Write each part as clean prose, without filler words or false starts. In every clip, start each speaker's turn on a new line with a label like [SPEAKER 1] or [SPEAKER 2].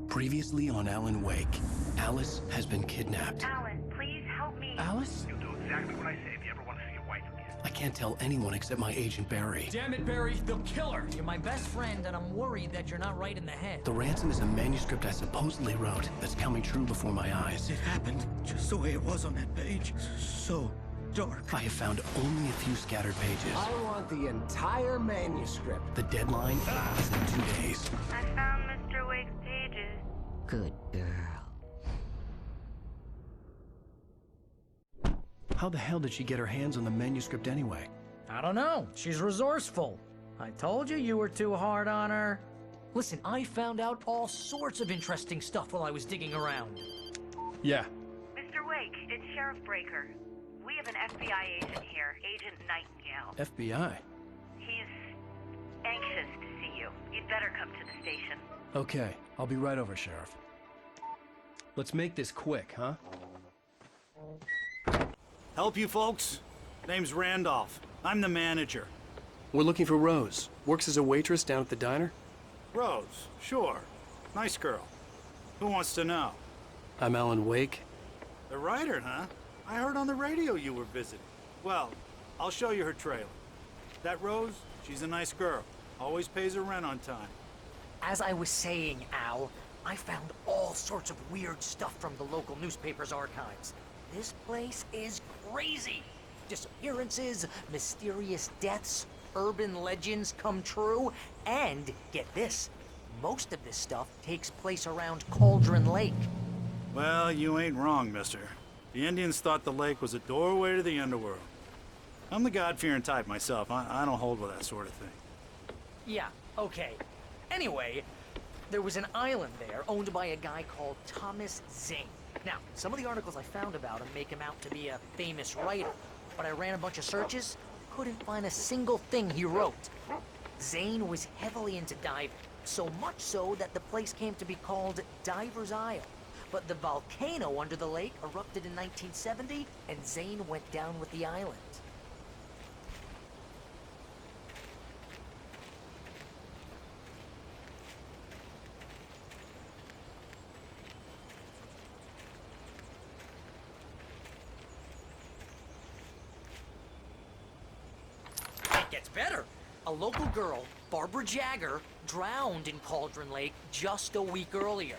[SPEAKER 1] Previously on Alan Wake, Alice has been kidnapped.
[SPEAKER 2] Alan, please help me.
[SPEAKER 1] Alice?
[SPEAKER 3] You'll do exactly what I say if you ever want to see your wife again.
[SPEAKER 1] I can't tell anyone except my agent Barry.
[SPEAKER 4] Damn it, Barry, they'll kill her! You're my best friend, and I'm worried that you're not right in the head.
[SPEAKER 1] The ransom is a manuscript I supposedly wrote that's coming true before my eyes.
[SPEAKER 5] It happened just the way it was on that page. So dark.
[SPEAKER 1] I have found only a few scattered pages.
[SPEAKER 6] I want the entire manuscript.
[SPEAKER 1] The deadline is in 2 days.
[SPEAKER 2] I found Mr. Wake's pages.
[SPEAKER 4] Good girl.
[SPEAKER 1] How the hell did she get her hands on the manuscript anyway?
[SPEAKER 4] I don't know. She's resourceful. I told you were too hard on her. Listen, I found out all sorts of interesting stuff while I was digging around.
[SPEAKER 1] Yeah.
[SPEAKER 2] Mr. Wake, it's Sheriff Breaker. We have an FBI agent here, Agent Nightingale.
[SPEAKER 1] FBI?
[SPEAKER 2] He's anxious to see you. You'd better come to the station.
[SPEAKER 1] Okay, I'll be right over, Sheriff. Let's make this quick, huh?
[SPEAKER 5] Help you folks? Name's Randolph. I'm the manager.
[SPEAKER 1] We're looking for Rose. Works as a waitress down at the diner.
[SPEAKER 5] Rose, sure. Nice girl. Who wants to know?
[SPEAKER 1] I'm Alan Wake.
[SPEAKER 5] The writer, huh? I heard on the radio you were visiting. Well, I'll show you her trailer. That Rose, she's a nice girl. Always pays her rent on time.
[SPEAKER 4] As I was saying, Al, I found all sorts of weird stuff from the local newspaper's archives. This place is crazy. Disappearances, mysterious deaths, urban legends come true, and get this, most of this stuff takes place around Cauldron Lake.
[SPEAKER 5] Well, you ain't wrong, mister. The Indians thought the lake was a doorway to the underworld. I'm the God-fearing type myself. I don't hold with that sort of thing.
[SPEAKER 4] Yeah, okay. Anyway, there was an island there owned by a guy called Thomas Zane. Now, some of the articles I found about him make him out to be a famous writer, but I ran a bunch of searches, couldn't find a single thing he wrote. Zane was heavily into diving, so much so that the place came to be called Diver's Isle. But the volcano under the lake erupted in 1970, and Zane went down with the island. It gets better. A local girl, Barbara Jagger, drowned in Cauldron Lake just a week earlier.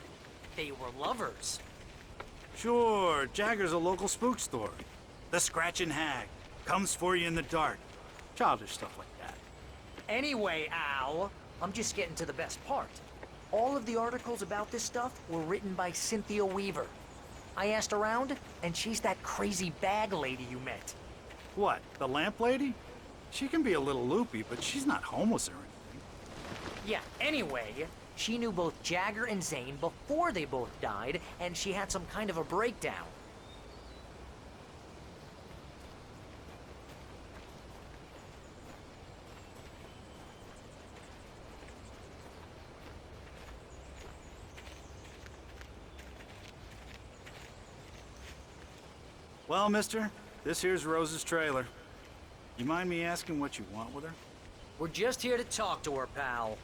[SPEAKER 4] They were lovers.
[SPEAKER 5] Sure, Jagger's a local spook story. The Scratching Hag. Comes for you in the dark. Childish stuff like that.
[SPEAKER 4] Anyway, Al, I'm just getting to the best part. All of the articles about this stuff were written by Cynthia Weaver. I asked around, and she's that crazy bag lady you met.
[SPEAKER 5] What, the lamp lady? She can be a little loopy, but she's not homeless or anything.
[SPEAKER 4] Yeah, anyway, she knew both Jagger and Zane before they both died, and she had some kind of a breakdown.
[SPEAKER 5] Well, mister, this here's Rose's trailer. You mind me asking what you want with her?
[SPEAKER 4] We're just here to talk to her, pal.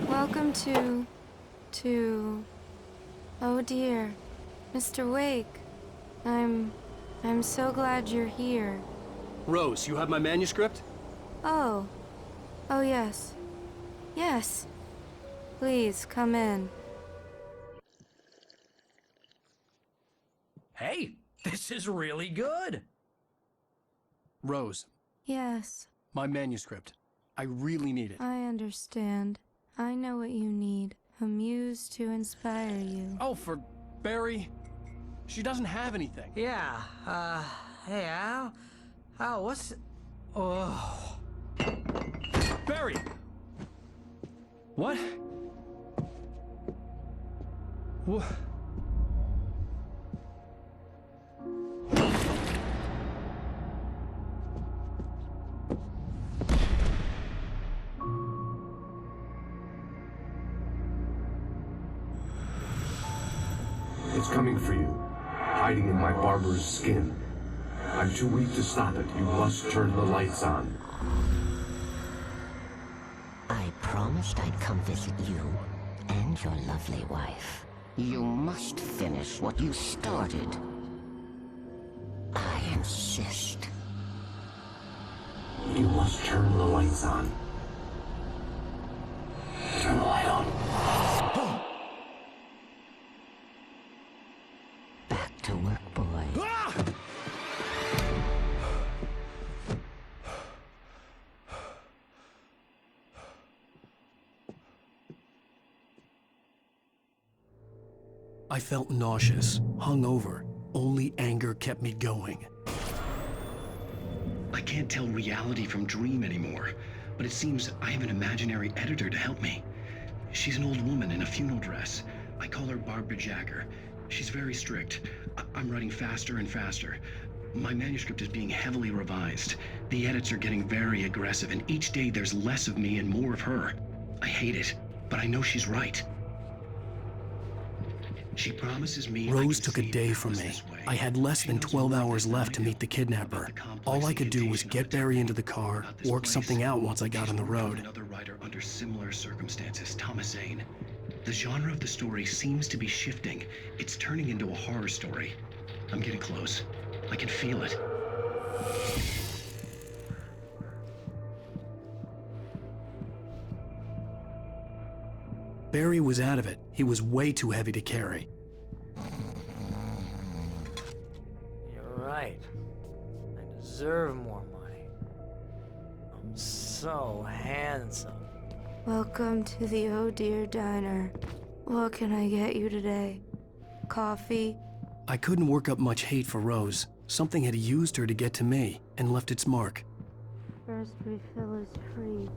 [SPEAKER 7] Welcome to... Oh dear, Mr. Wake. I'm so glad you're here.
[SPEAKER 1] Rose, you have my manuscript?
[SPEAKER 7] Oh. Oh yes. Yes. Please, come in.
[SPEAKER 4] Hey, this is really good.
[SPEAKER 1] Rose,
[SPEAKER 7] Yes,
[SPEAKER 1] my manuscript. I really need it.
[SPEAKER 7] I understand. I know what you need. A muse to inspire you.
[SPEAKER 1] Oh, for Barry? She doesn't have anything.
[SPEAKER 4] Yeah, hey, Al? Al, what's... Oh...
[SPEAKER 1] Barry! What? What?
[SPEAKER 8] It's coming for you, hiding in my barber's skin. I'm too weak to stop it. You must turn the lights on.
[SPEAKER 9] I promised I'd come visit you and your lovely wife. You must finish what you started. I insist.
[SPEAKER 8] You must turn the lights on. Turn the light on.
[SPEAKER 9] Back to work, boy.
[SPEAKER 1] I felt nauseous, hungover. Only anger kept me going.
[SPEAKER 10] I can't tell reality from dream anymore, but it seems I have an imaginary editor to help me. She's an old woman in a funeral dress. I call her Barbara Jagger. She's very strict. I'm writing faster and faster. My manuscript is being heavily revised. The edits are getting very aggressive, and each day there's less of me and more of her. I hate it, but I know she's right. She promises me
[SPEAKER 1] Rose took a day from me. I had less than 12 hours left to meet the kidnapper. All I could do was get Barry into the car, work something out once I got on the road.
[SPEAKER 10] Another writer under similar circumstances, Thomas Zane. The genre of the story seems to be shifting. It's turning into a horror story. I'm getting close. I can feel it.
[SPEAKER 1] Barry was out of it. He was way too heavy to carry.
[SPEAKER 4] You're right. I deserve more money. I'm so handsome.
[SPEAKER 7] Welcome to the Oh Dear Diner. What can I get you today? Coffee?
[SPEAKER 1] I couldn't work up much hate for Rose. Something had used her to get to me and left its mark.
[SPEAKER 7] First refill is free.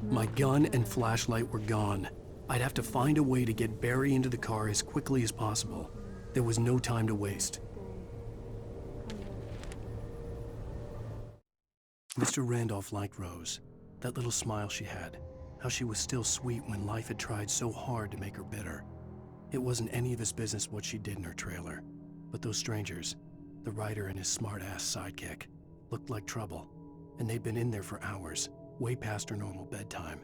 [SPEAKER 1] My gun and flashlight were gone. I'd have to find a way to get Barry into the car as quickly as possible. There was no time to waste. Mr. Randolph liked Rose. That little smile she had. How she was still sweet when life had tried so hard to make her bitter. It wasn't any of his business what she did in her trailer. But those strangers, the writer and his smart-ass sidekick, looked like trouble. And they'd been in there for hours, way past her normal bedtime.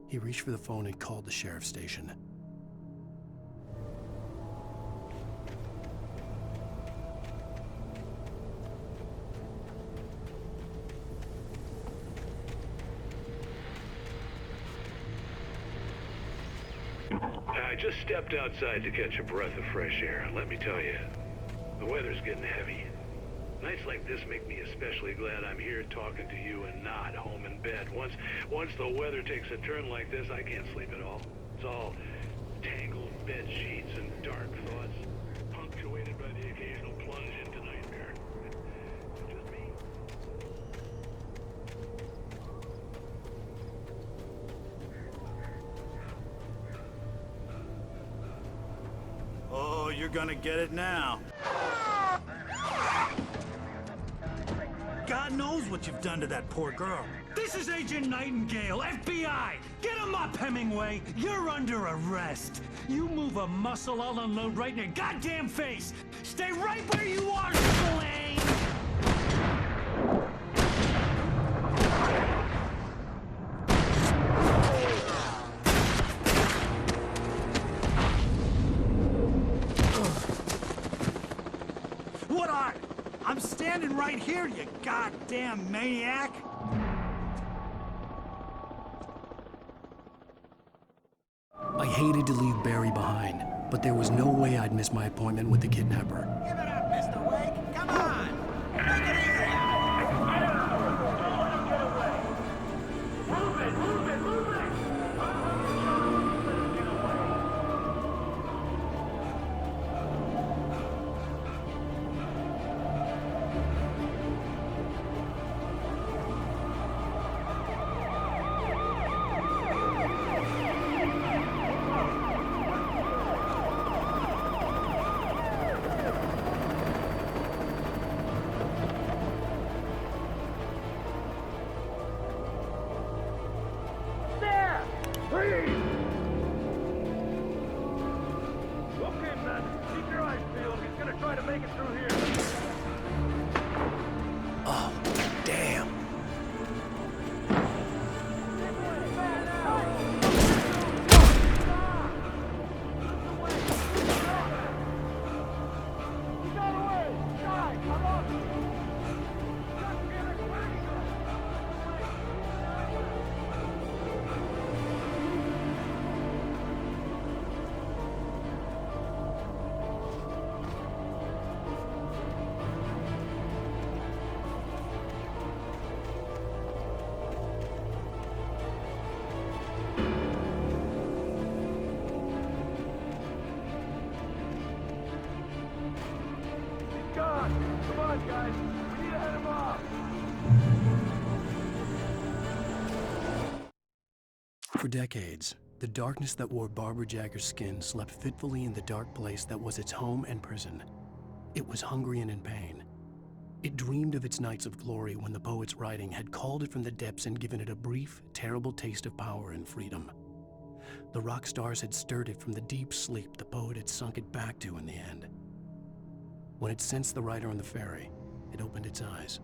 [SPEAKER 1] He reached for the phone and called the sheriff's station.
[SPEAKER 11] I just stepped outside to catch a breath of fresh air. Let me tell you, the weather's getting heavy. Nights like this make me especially glad I'm here talking to you and not home in bed. Once the weather takes a turn like this, I can't sleep at all. It's all tangled bed sheets and dark thoughts, punctuated by the occasional plunge into nightmare. It's just me.
[SPEAKER 5] Oh, you're gonna get it now. God knows what you've done to that poor girl.
[SPEAKER 12] This is Agent Nightingale, FBI! Get him up, Hemingway! You're under arrest! You move a muscle, I'll unload right in your goddamn face! Stay right where you are, Blaine!
[SPEAKER 5] What are? I'm standing right here, you goddamn maniac!
[SPEAKER 1] I hated to leave Barry behind, but there was no way I'd miss my appointment with the kidnapper.
[SPEAKER 6] Give it up, Mr. Wake. Come on. Take it easy.
[SPEAKER 1] Oh, damn. For decades, the darkness that wore Barbara Jagger's skin slept fitfully in the dark place that was its home and prison. It was hungry and in pain. It dreamed of its nights of glory when the poet's writing had called it from the depths and given it a brief, terrible taste of power and freedom. The rock stars had stirred it from the deep sleep the poet had sunk it back to in the end. When it sensed the writer on the ferry, it opened its eyes.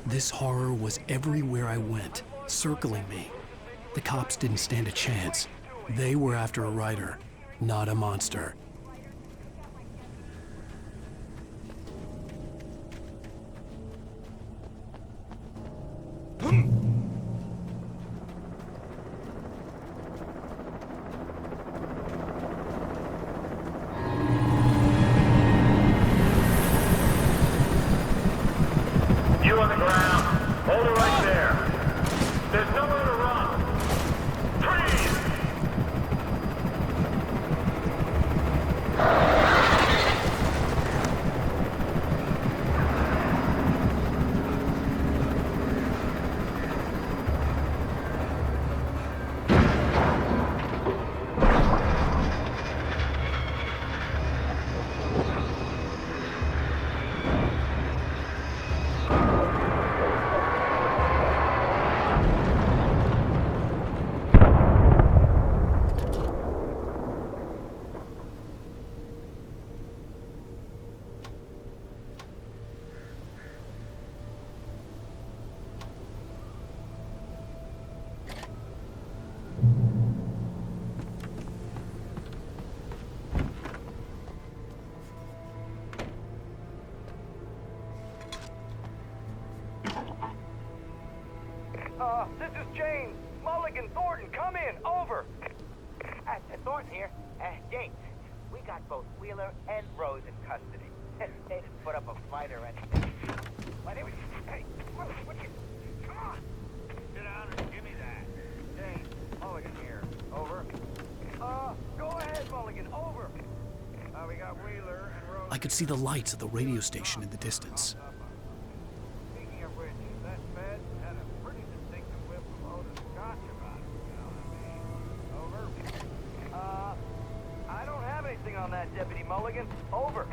[SPEAKER 1] This horror was everywhere I went, circling me. The cops didn't stand a chance. They were after a writer, not a monster.
[SPEAKER 13] This is James. Mulligan, Thornton, come in. Over.
[SPEAKER 6] Thornton here. James, we got both Wheeler and Rose in custody. They didn't put up a fight or anything. But it was... Hey, what you... Come on. Sit down and give me that. James, Mulligan here. Over. Go ahead, Mulligan. Over. We got Wheeler and Rose...
[SPEAKER 1] I could see the lights of the radio station in the distance.
[SPEAKER 6] Speaking of which, that bed had a pretty distinctive whiff of Otis Scotch about it, you know what I mean? Over.
[SPEAKER 13] I don't have anything on that, Deputy Mulligan. Over.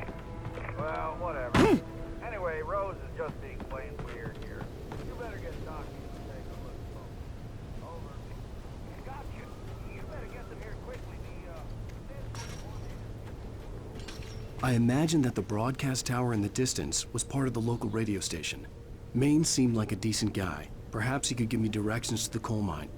[SPEAKER 6] Well, whatever. Anyway, Rose is just being plain weird here. You better get Doc to take a look. Over.
[SPEAKER 1] I imagined that the broadcast tower in the distance was part of the local radio station. Maine seemed like a decent guy. Perhaps he could give me directions to the coal mine.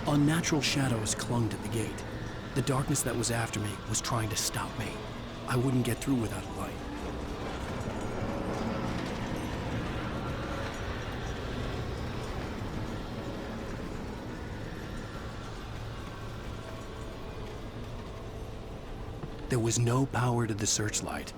[SPEAKER 1] Unnatural shadows clung to the gate. The darkness that was after me was trying to stop me. I wouldn't get through without a light. There was no power to the searchlight.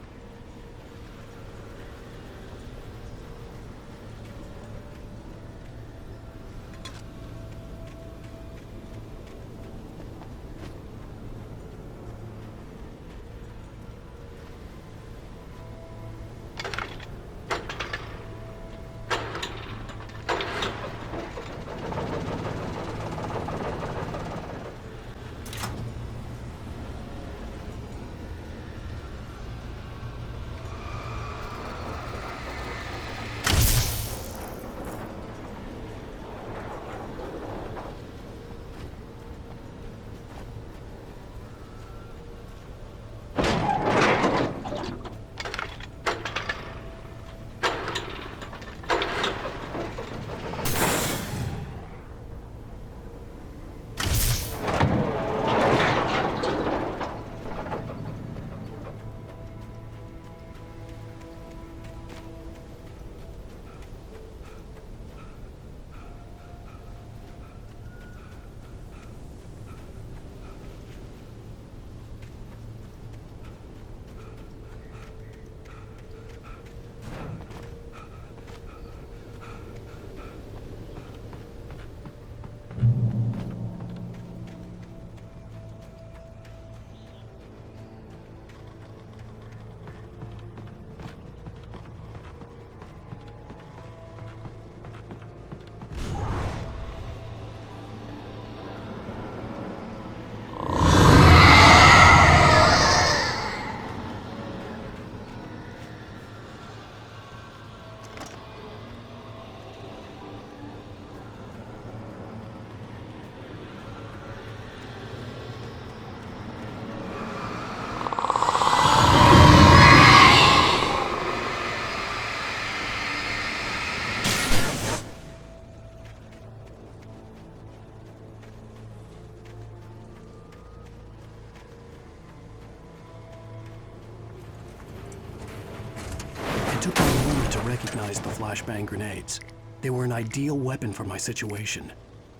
[SPEAKER 1] It took me a moment to recognize the flashbang grenades. They were an ideal weapon for my situation.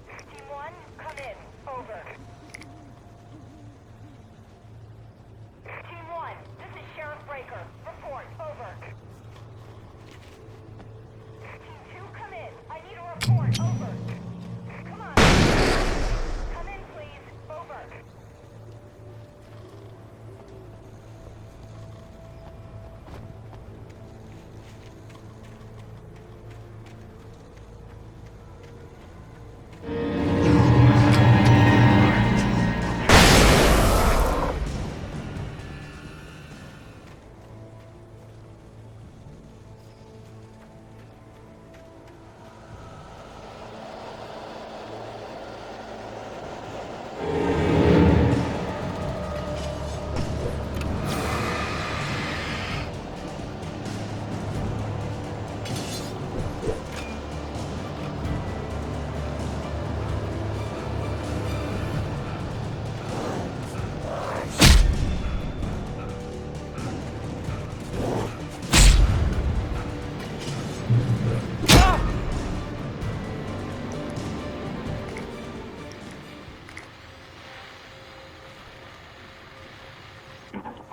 [SPEAKER 2] Team 1, come in. Over. Team 1, this is Sheriff Breaker. Report. Over. Team 2, come in. I need a report. Over. Come on. Come in, please. Over.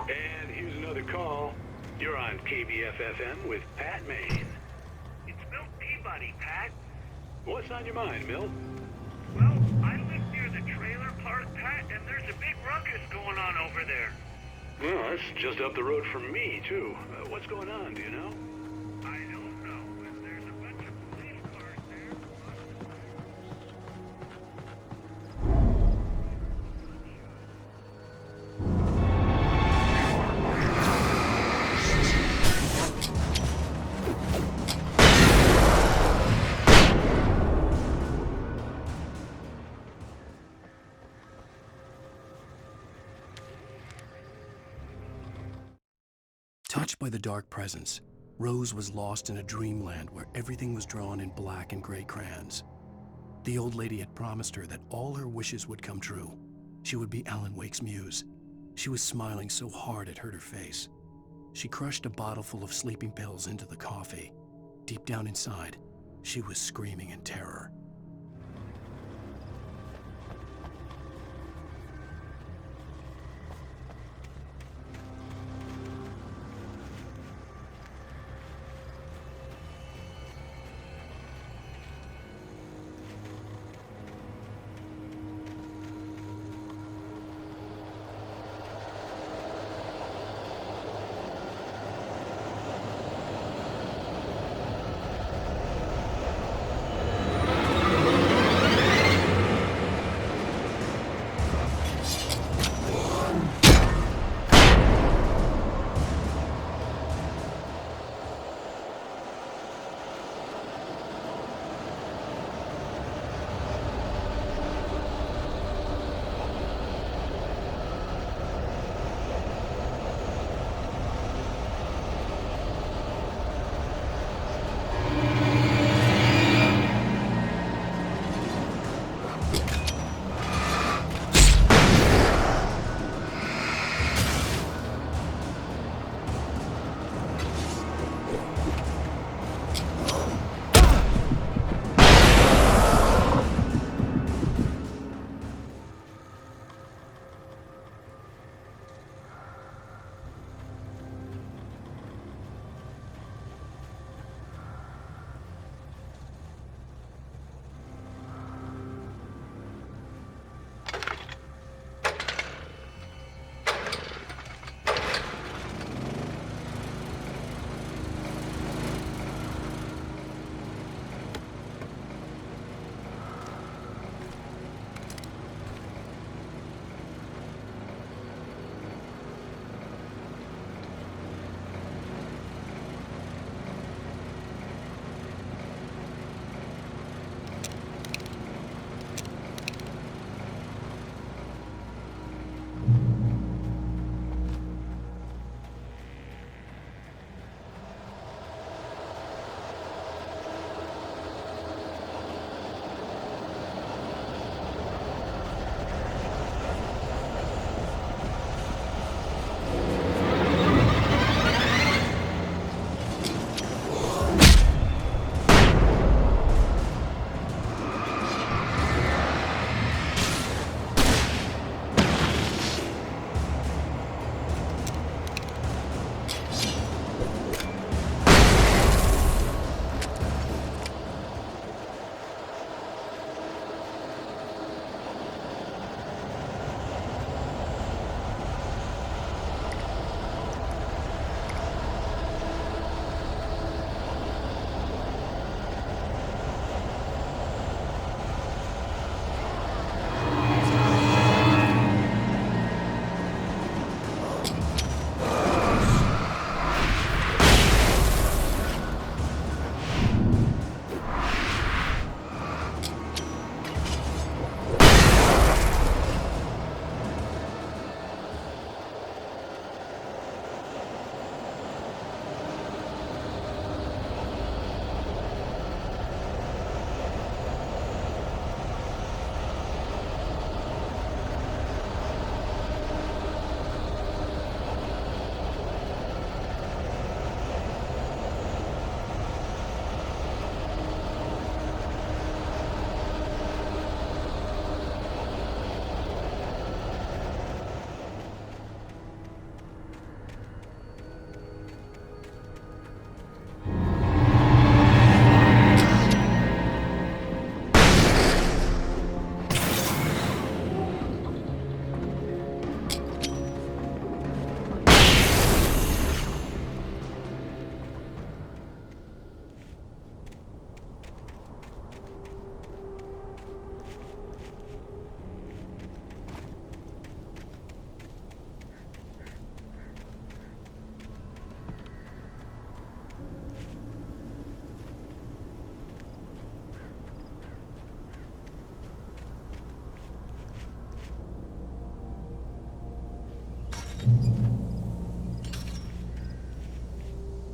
[SPEAKER 11] And here's another call. You're on KBF-FM with Pat Maine.
[SPEAKER 3] It's Milt Peabody, Pat.
[SPEAKER 11] What's on your mind, Milt?
[SPEAKER 3] Well, I live near the trailer park, Pat, and there's a big ruckus going on over there.
[SPEAKER 11] Well, that's just up the road from me, too. What's going on, do you know?
[SPEAKER 3] I don't know, but there's a bunch of police cars there.
[SPEAKER 1] Clutched by the dark presence, Rose was lost in a dreamland where everything was drawn in black and gray crayons. The old lady had promised her that all her wishes would come true. She would be Alan Wake's muse. She was smiling so hard it hurt her face. She crushed a bottle full of sleeping pills into the coffee. Deep down inside, she was screaming in terror.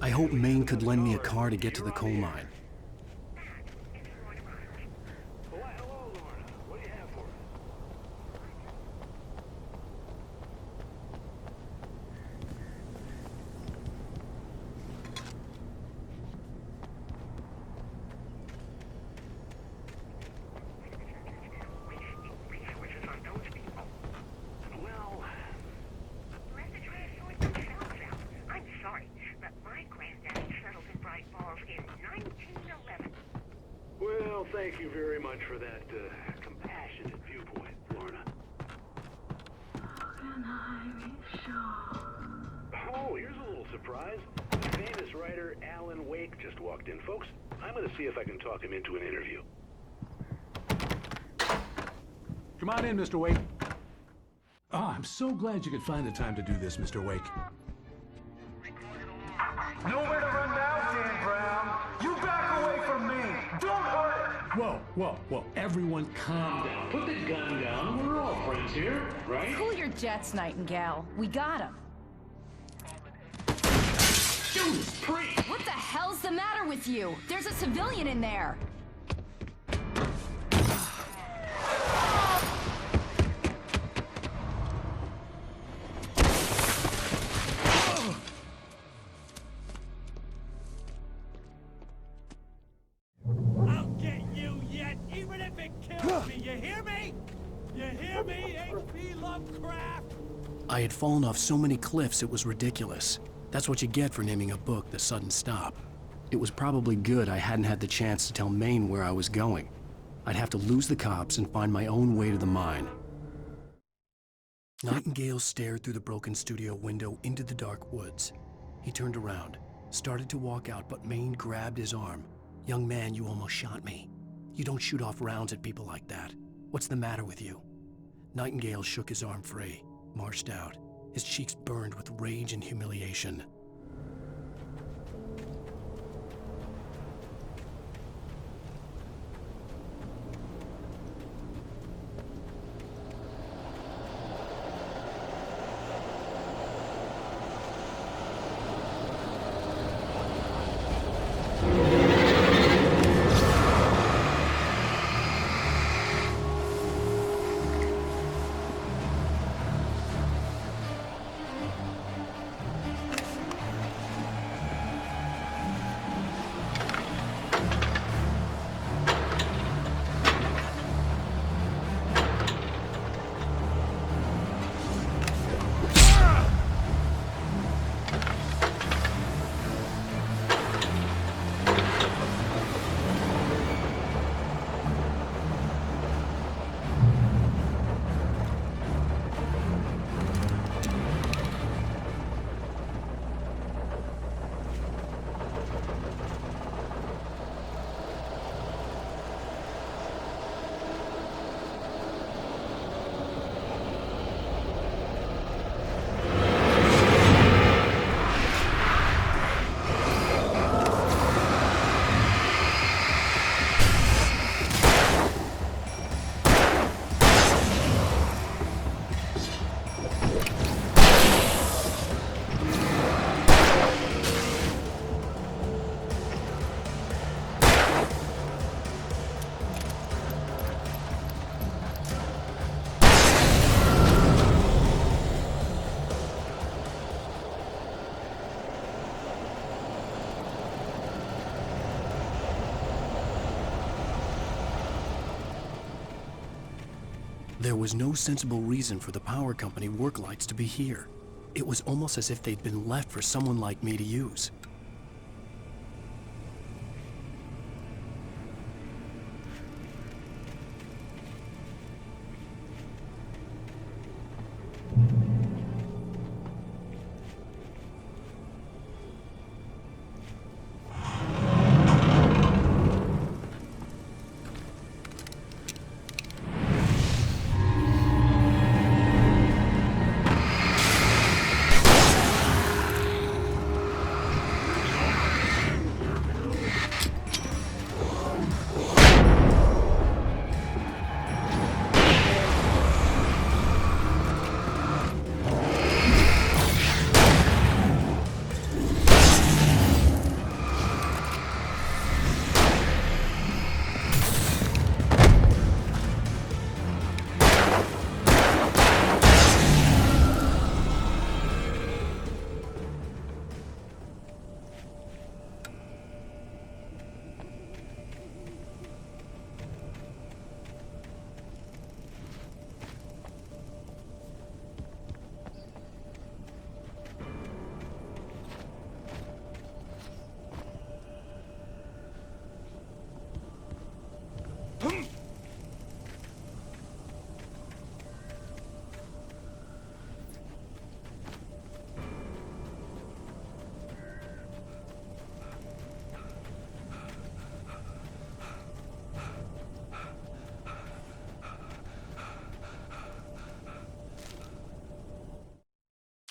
[SPEAKER 1] I hoped Maine could lend me a car to get to the coal mine.
[SPEAKER 11] Well, hello, Lorna. What do you have for us? Well,
[SPEAKER 2] Let the trash sort themselves out. I'm sorry, but my granddaddy settled in Bright Falls in 1911.
[SPEAKER 11] well, thank you very much for that compassionate viewpoint, Lorna. Oh, here's a little surprise. The famous writer Alan Wake just walked in, folks. I'm going to see if I can talk him into an interview.
[SPEAKER 14] Come on in, Mr. Wake. Oh, I'm so glad you could find the time to do this, Mr. Wake.
[SPEAKER 13] Nowhere to run now, Dan Brown. You back away from me. Don't hurt it.
[SPEAKER 14] Whoa. Everyone calm down. Put the gun down. We're all friends here, right?
[SPEAKER 15] Cool your jets, Nightingale. We got him.
[SPEAKER 14] Judas Priest!
[SPEAKER 15] What the hell's the matter with you? There's a civilian in there.
[SPEAKER 12] I'll get you yet, even if it kills me. You hear me? You hear me, H.P. Lovecraft?
[SPEAKER 1] I had fallen off so many cliffs it was ridiculous. That's what you get for naming a book The Sudden Stop. It was probably good I hadn't had the chance to tell Maine where I was going. I'd have to lose the cops and find my own way to the mine. Nightingale stared through the broken studio window into the dark woods. He turned around, started to walk out, but Maine grabbed his arm. "Young man, you almost shot me. You don't shoot off rounds at people like that. What's the matter with you?" Nightingale shook his arm free, marched out. His cheeks burned with rage and humiliation. There was no sensible reason for the power company work lights to be here. It was almost as if they'd been left for someone like me to use.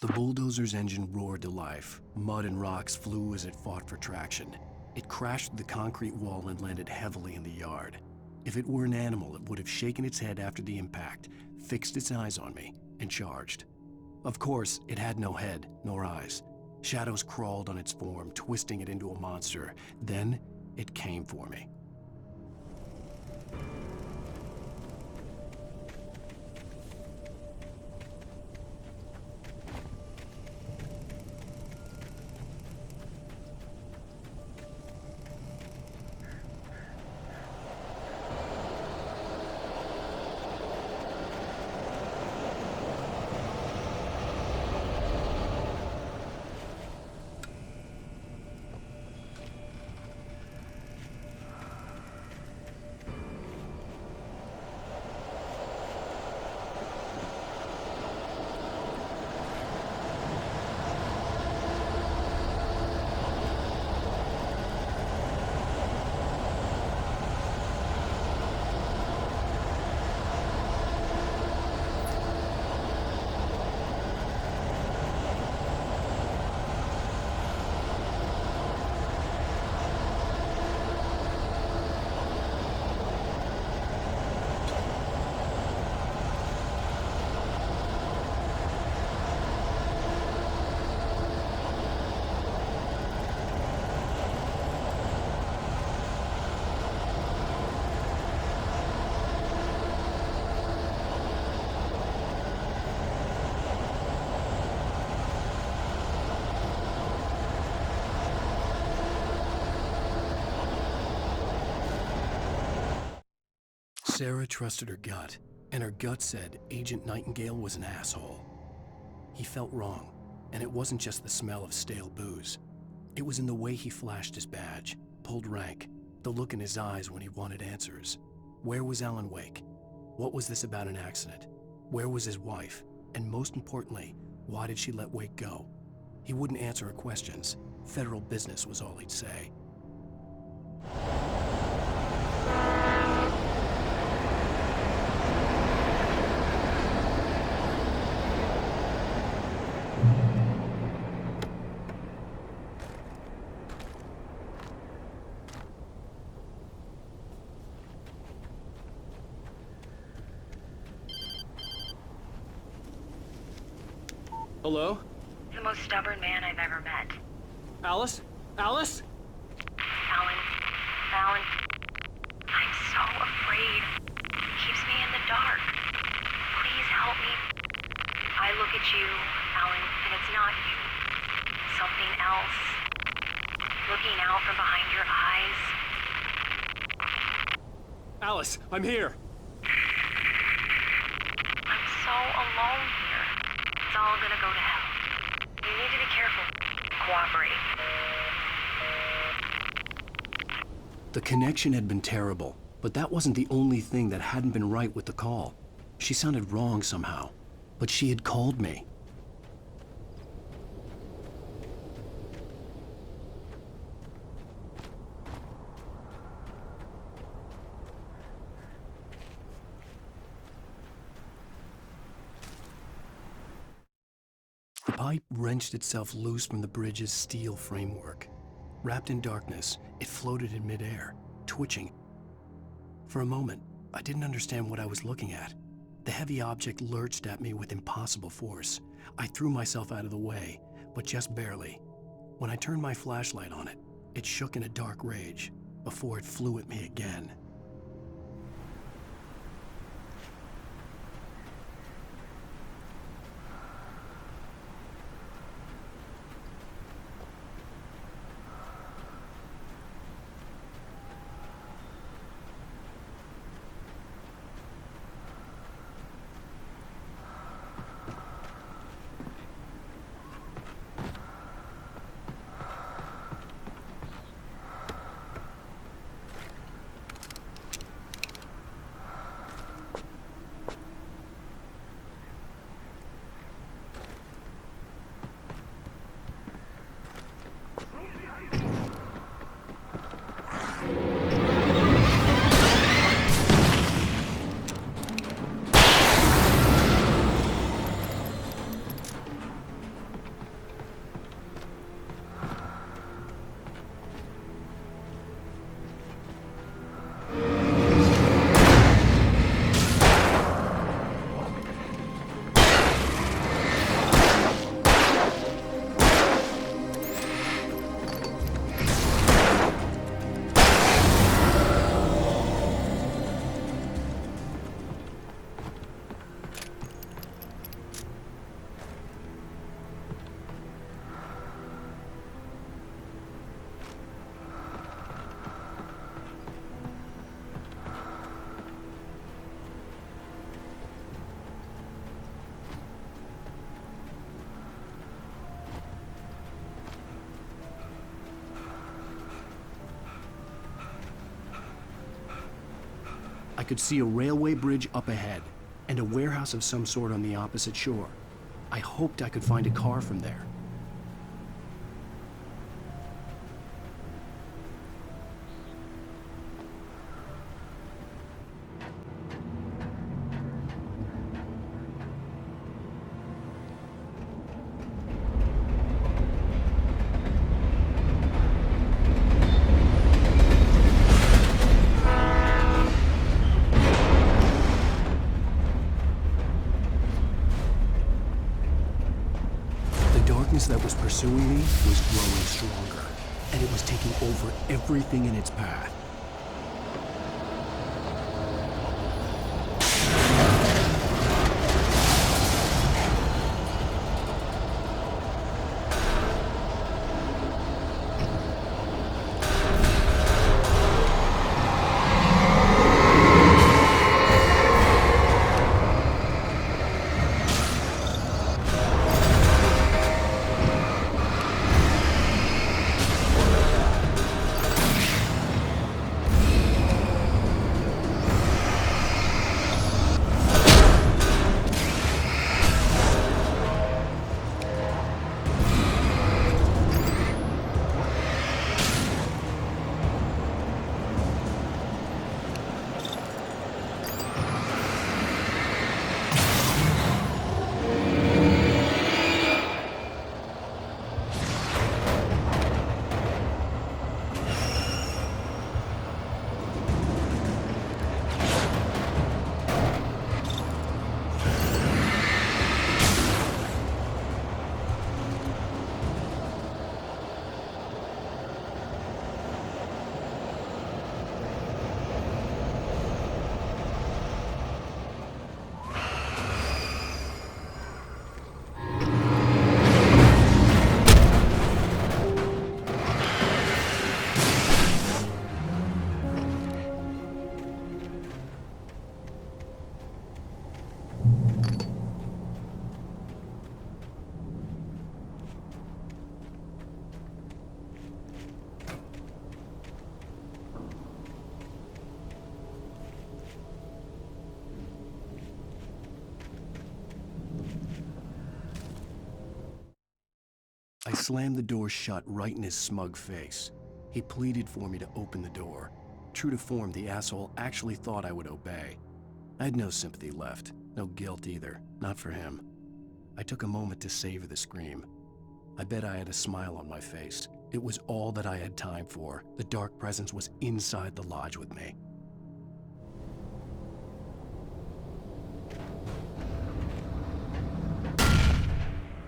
[SPEAKER 1] The bulldozer's engine roared to life. Mud and rocks flew as it fought for traction. It crashed through the concrete wall and landed heavily in the yard. If it were an animal, it would have shaken its head after the impact, fixed its eyes on me, and charged. Of course, it had no head, nor eyes. Shadows crawled on its form, twisting it into a monster. Then, it came for me. Sarah trusted her gut, and her gut said Agent Nightingale was an asshole. He felt wrong, and it wasn't just the smell of stale booze. It was in the way he flashed his badge, pulled rank, the look in his eyes when he wanted answers. Where was Alan Wake? What was this about an accident? Where was his wife? And most importantly, why did she let Wake go? He wouldn't answer her questions. Federal business was all he'd say.
[SPEAKER 16] Hello?
[SPEAKER 17] The most stubborn man I've ever met.
[SPEAKER 16] Alice? Alice?
[SPEAKER 17] Alan. I'm so afraid. He keeps me in the dark. Please help me. I look at you, Alan, and it's not you. Something else. Looking out from behind your eyes.
[SPEAKER 16] Alice, I'm here.
[SPEAKER 17] I'm so alone here. It's all gonna go to hell. You need to be careful. Cooperate.
[SPEAKER 1] The connection had been terrible, but that wasn't the only thing that hadn't been right with the call. She sounded wrong somehow, but she had called me. The pipe wrenched itself loose from the bridge's steel framework. Wrapped in darkness, it floated in midair, twitching. For a moment, I didn't understand what I was looking at. The heavy object lurched at me with impossible force. I threw myself out of the way, but just barely. When I turned my flashlight on it, it shook in a dark rage before it flew at me again. could see a railway bridge up ahead, and a warehouse of some sort on the opposite shore. I hoped I could find a car from there. That was pursuing me was growing stronger, and it was taking over everything in its path. I slammed the door shut right in his smug face. He pleaded for me to open the door. True to form, the asshole actually thought I would obey. I had no sympathy left, no guilt either, not for him. I took a moment to savor the scream. I bet I had a smile on my face. It was all that I had time for. The dark presence was inside the lodge with me.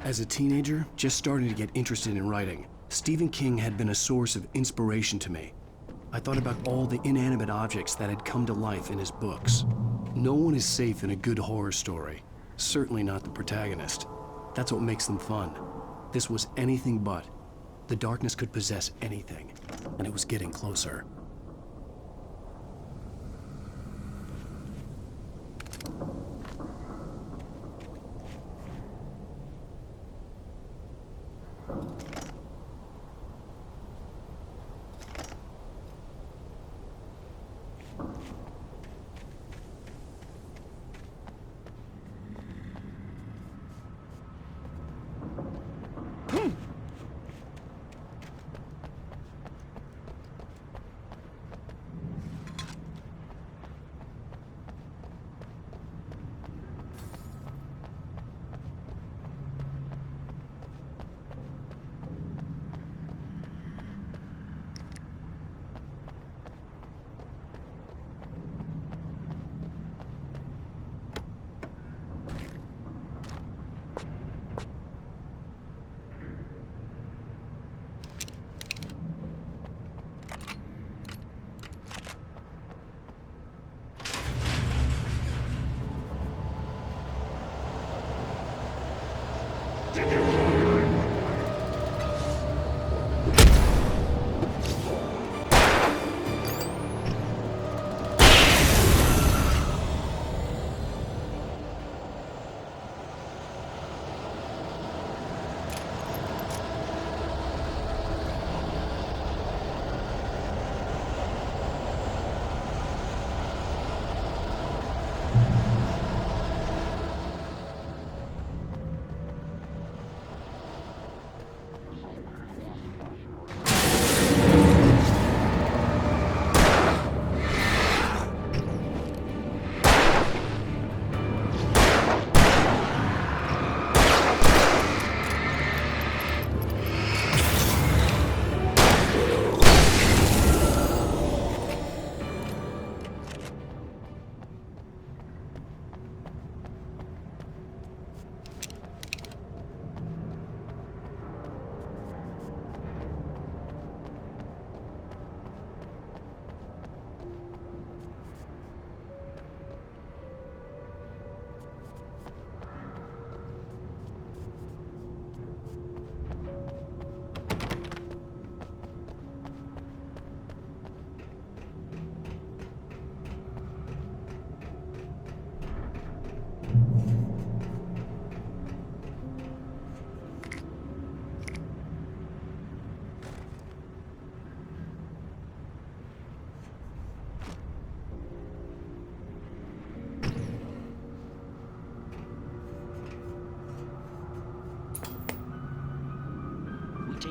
[SPEAKER 1] As a teenager, just starting to get interested in writing, Stephen King had been a source of inspiration to me. I thought about all the inanimate objects that had come to life in his books. No one is safe in a good horror story. Certainly not the protagonist. That's what makes them fun. This was anything but. The darkness could possess anything, and it was getting closer.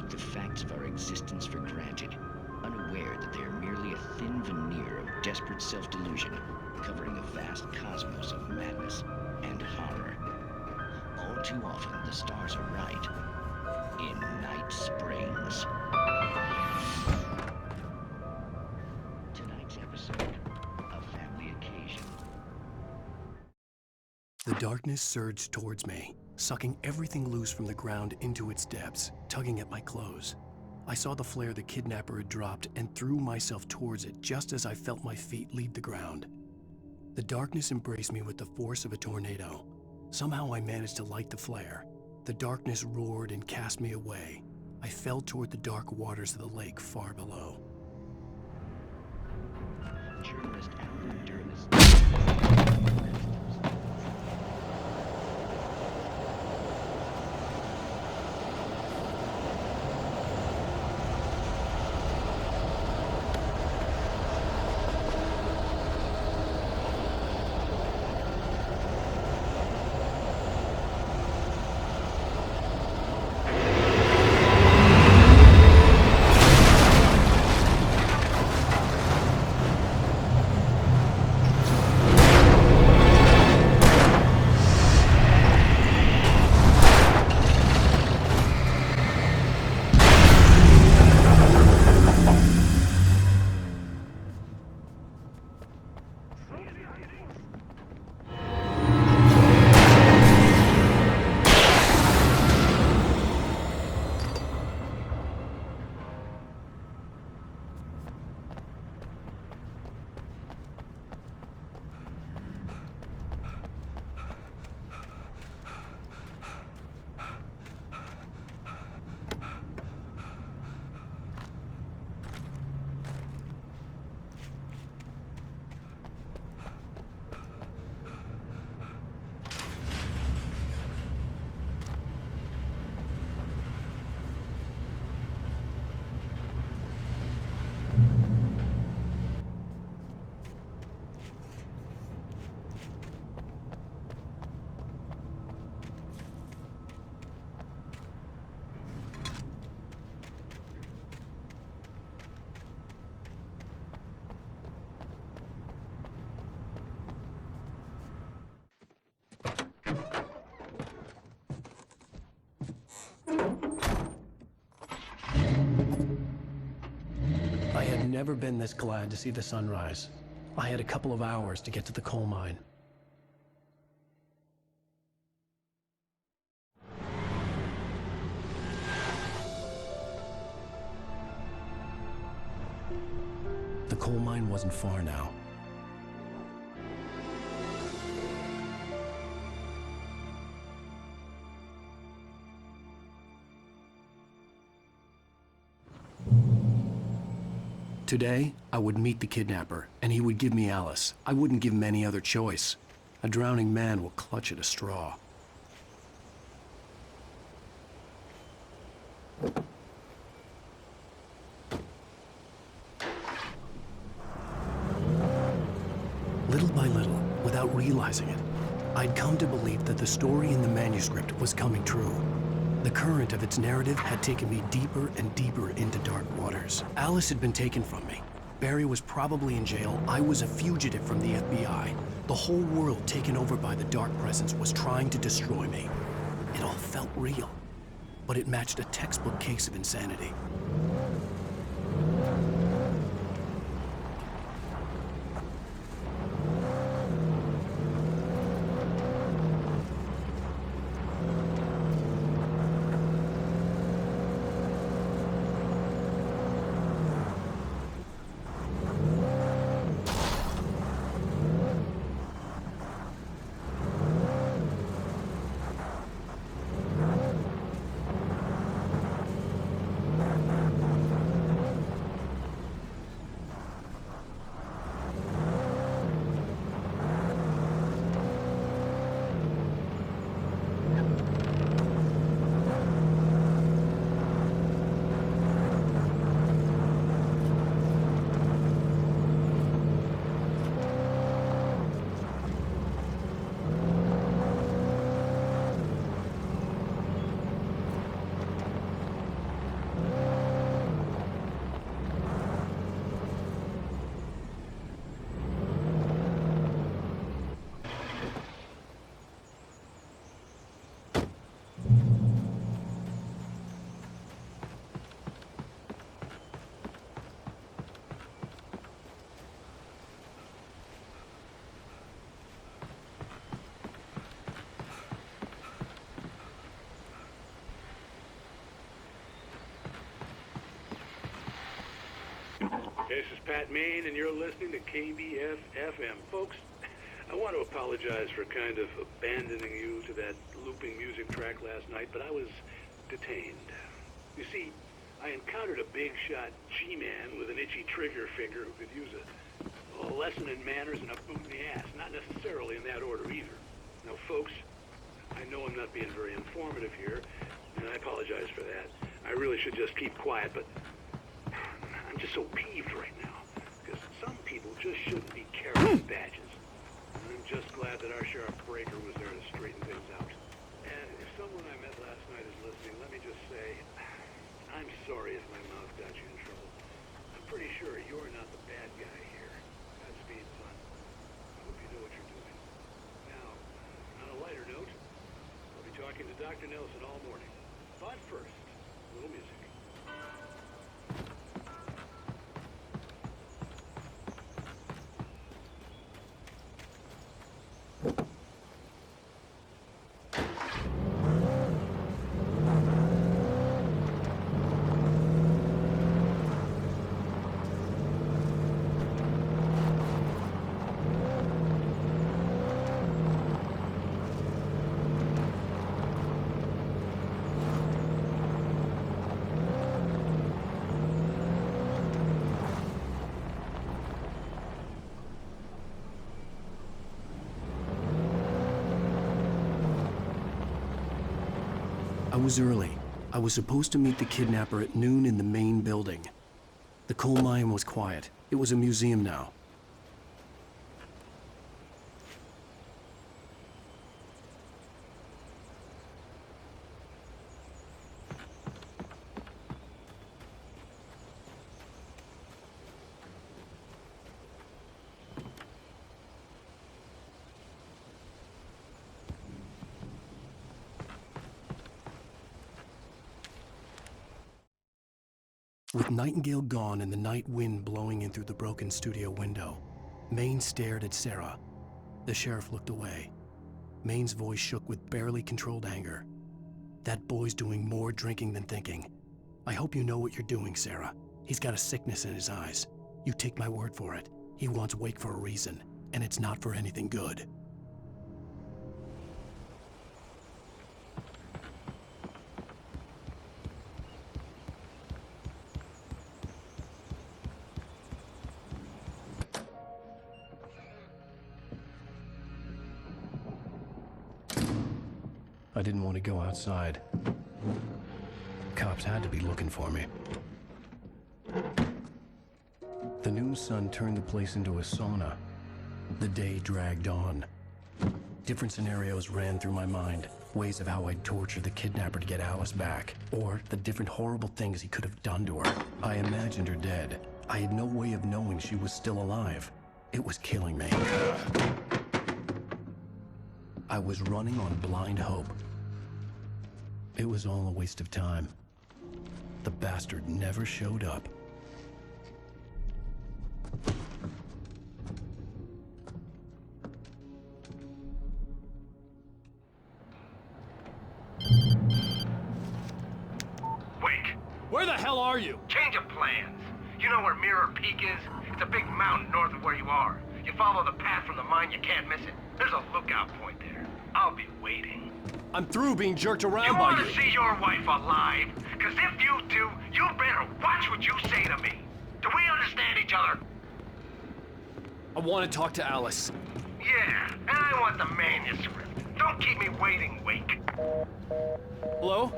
[SPEAKER 18] take the facts of our existence for granted, unaware that they are merely a thin veneer of desperate self-delusion, covering a vast cosmos of madness and horror. All too often, the stars are right. In Night Springs. Tonight's episode, A Family Occasion.
[SPEAKER 1] The darkness surged towards me, sucking everything loose from the ground into its depths, tugging at my clothes. I saw the flare the kidnapper had dropped and threw myself towards it just as I felt my feet leave the ground. The darkness embraced me with the force of a tornado. Somehow I managed to light the flare. The darkness roared and cast me away. I fell toward the dark waters of the lake far below.
[SPEAKER 18] Journalist Albert Durnis.
[SPEAKER 1] I had never been this glad to see the sunrise. I had a couple of hours to get to the coal mine. The coal mine wasn't far now. Today, I would meet the kidnapper, and he would give me Alice. I wouldn't give him any other choice. A drowning man will clutch at a straw. Little by little, without realizing it, I'd come to believe that the story in the manuscript was coming true. The current of its narrative had taken me deeper and deeper into dark waters. Alice had been taken from me. Barry was probably in jail. I was a fugitive from the FBI. The whole world taken over by the dark presence was trying to destroy me. It all felt real, but it matched a textbook case of insanity.
[SPEAKER 11] This is Pat Maine, and you're listening to KBF-FM. Folks, I want to apologize for kind of abandoning you to that looping music track last night, but I was detained. You see, I encountered a big-shot G-man with an itchy trigger finger who could use a lesson in manners and a boot in the ass. Not necessarily in that order either. Now, folks, I know I'm not being very informative here, and I apologize for that. I really should just keep quiet, but I'm just so peeved right now, because some people just shouldn't be carrying badges. And I'm just glad that our Sheriff Breaker was there to straighten things out. And if someone I met last night is listening, let me just say, I'm sorry if my mouth got you in trouble. I'm pretty sure you're not the bad guy here. That's being fun. I hope you know what you're doing. Now, on a lighter note, I'll be talking to Dr. Nelson all morning. But first, a little music.
[SPEAKER 1] I was early. I was supposed to meet the kidnapper at noon in the main building. The coal mine was quiet. It was a museum now. With Nightingale gone and the night wind blowing in through the broken studio window, Maine stared at Sarah. The sheriff looked away. Maine's voice shook with barely controlled anger. That boy's doing more drinking than thinking. I hope you know what you're doing, Sarah. He's got a sickness in his eyes. You take my word for it. He wants Wake for a reason, and it's not for anything good. I didn't want to go outside. Cops had to be looking for me. The noon sun turned the place into a sauna. The day dragged on. Different scenarios ran through my mind. Ways of how I'd torture the kidnapper to get Alice back. Or the different horrible things he could have done to her. I imagined her dead. I had no way of knowing she was still alive. It was killing me. I was running on blind hope. It was all a waste of time. The bastard never showed up.
[SPEAKER 19] Wake!
[SPEAKER 16] Where the hell are you?
[SPEAKER 19] Change of plans. You know where Mirror Peak is? It's a big mountain north of where you are. You follow the path from the mine, you can't miss it. There's a lookout point there. I'll be waiting.
[SPEAKER 16] I'm through being jerked around
[SPEAKER 19] You
[SPEAKER 16] by
[SPEAKER 19] want
[SPEAKER 16] you.
[SPEAKER 19] to see your wife alive? Because if you do, you better watch what you say to me. Do we understand each other?
[SPEAKER 16] I want to talk to Alice.
[SPEAKER 19] Yeah, and I want the manuscript. Don't keep me waiting, Wake.
[SPEAKER 16] Hello?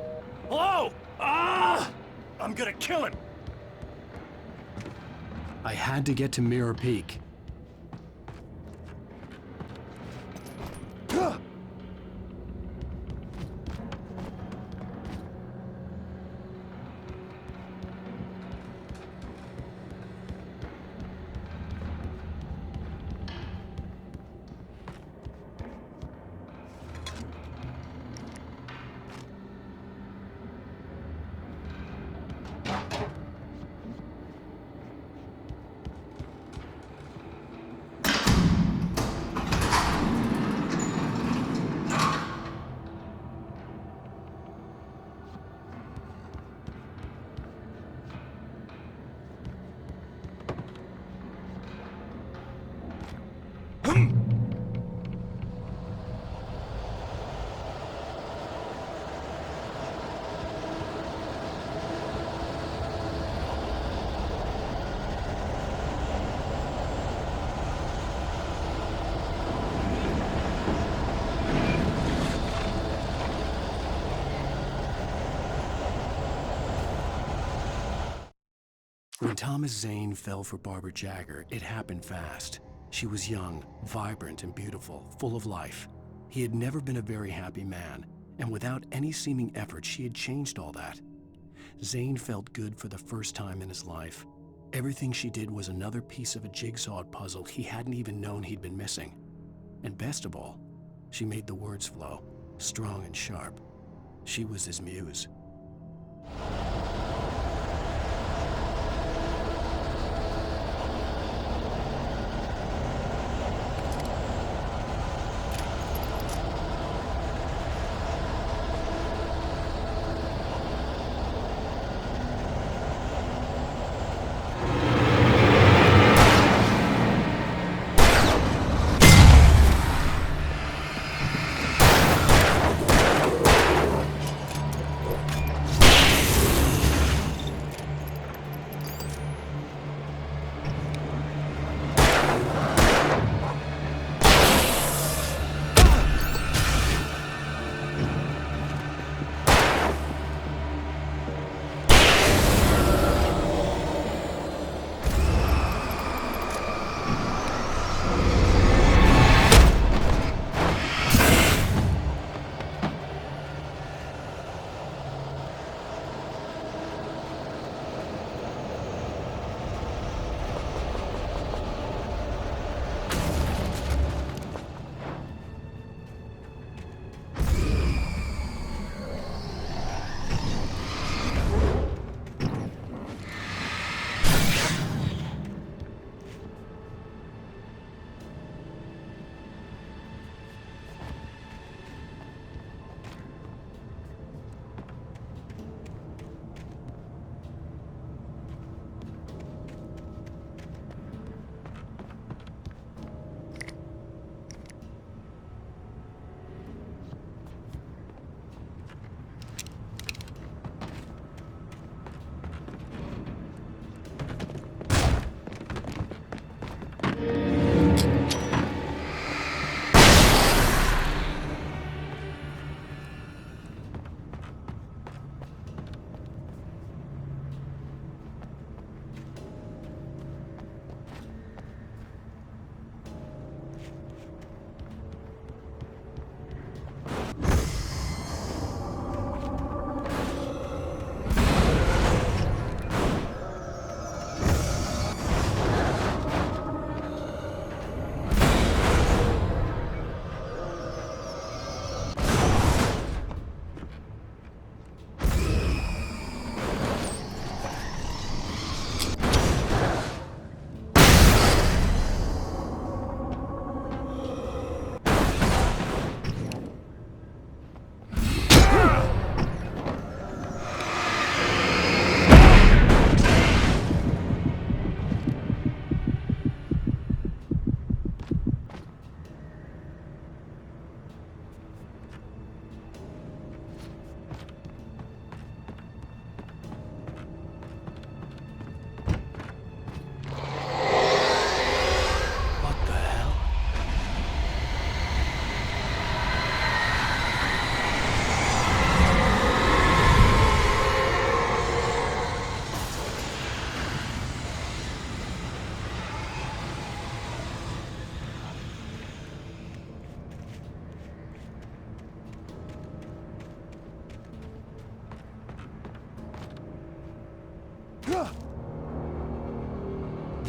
[SPEAKER 16] Hello? Ah! I'm gonna kill him.
[SPEAKER 1] I had to get to Mirror Peak. Thomas Zane fell for Barbara Jagger, it happened fast. She was young, vibrant, and beautiful, full of life. He had never been a very happy man, and without any seeming effort, she had changed all that. Zane felt good for the first time in his life. Everything she did was another piece of a jigsaw puzzle he hadn't even known he'd been missing. And best of all, she made the words flow, strong and sharp. She was his muse.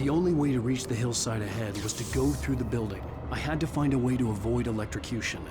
[SPEAKER 1] The only way to reach the hillside ahead was to go through the building. I had to find a way to avoid electrocution.